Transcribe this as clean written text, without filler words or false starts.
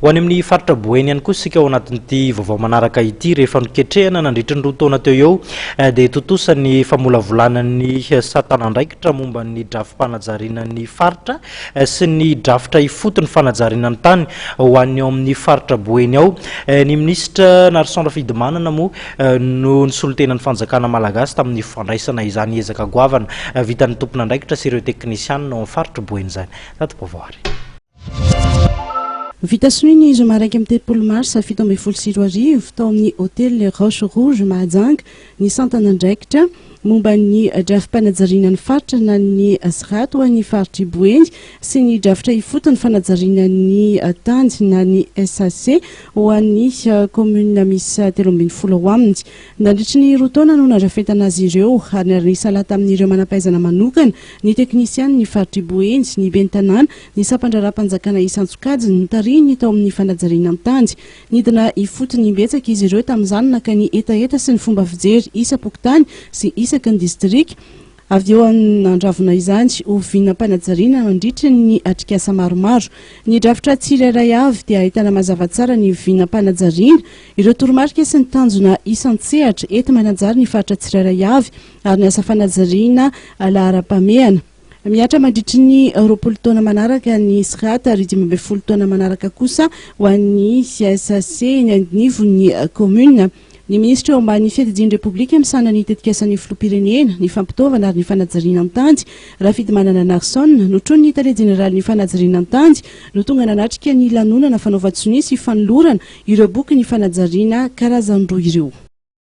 ho any amin'ny faritra Boeny ihany koa sika ao anatin'ity vaovao manaraka ity rehefa niketrehana nandritra ny roa taona teo eo dia totosany famolavolanan'ny satanandraikitra momba ny drafim-panajarianan'ny faritra sy ny drafitra ifotony fanajarianany tany ho an'ny ao amin'ny faritra Boeny ao. Ny ministra Narsandra Fidimanana moa no nisolotenan'ny fanjakana malagasy tamin'ny fandraisana izany ezaka goavana vitan'ny tompon'andraikitra sy ireo teknisianina ao amin'ny faritra Boeny zany. Tato-pavoary. Vita soiny izy maraiky amin'ny 30 mars 17 tao amin'ny hôtel Le Roche Rouge Mahajanga ny santan'andraikitra momba ny drafim-panajarianan'ny faritra na ny Sirato ho an'ny faritra Boeny sy ny drafitra ifotony fanajarianan'ny Tandy na ny SAC ho an'ny commune misy 13 ao aminy. Nandritry ny roa taona no nandrafetana azy ireo ary niarahisa lata amin'ireo manampaizana manokana ny teknisiany ny faritra Boeny sy ny ben'ny tanàna ny sampandra-panjakana isan-tsokajy ny tariny tao amin'ny fanajarianan'ny Tandy. Nidina ifotony betsaka izy ireo tamin'izany naka ny etaeta sy ny fomba fijery isa-pokotany sy isaky ny district. Avy eo andravona izany ovinam-panajariana mandritra ny atrikasa maromaro. Ny drafitra tsirairay avy dia ahitana mazava tsara ny ovinam-panajariana, ireo toromarika sy ny tanjona isan-tsehatra ety manajary ny faritra tsirairay avy ary ny asa fanajariana lahara-pameana. Miatra mandritry ny 20 taona manaraka ny Sirato ary 15 taona manaraka kosa ho an'ny SAC ny andinivon'ny commune. Ny ministra eo ambany fiadidian'ny Repoblika misana ny tetikasan'ny filoham-pirenena, ny fampitaovana ary ny fanajariana amin'ny Tandy, Rafidimanana Narsson notrony ny tare jeneraly ny fanajariana amin'ny Tandy no tonga nanatrika ny lanonana fanaovan-tsony sy fanolorana ireo boky ny fanajariana karazany roa ireo.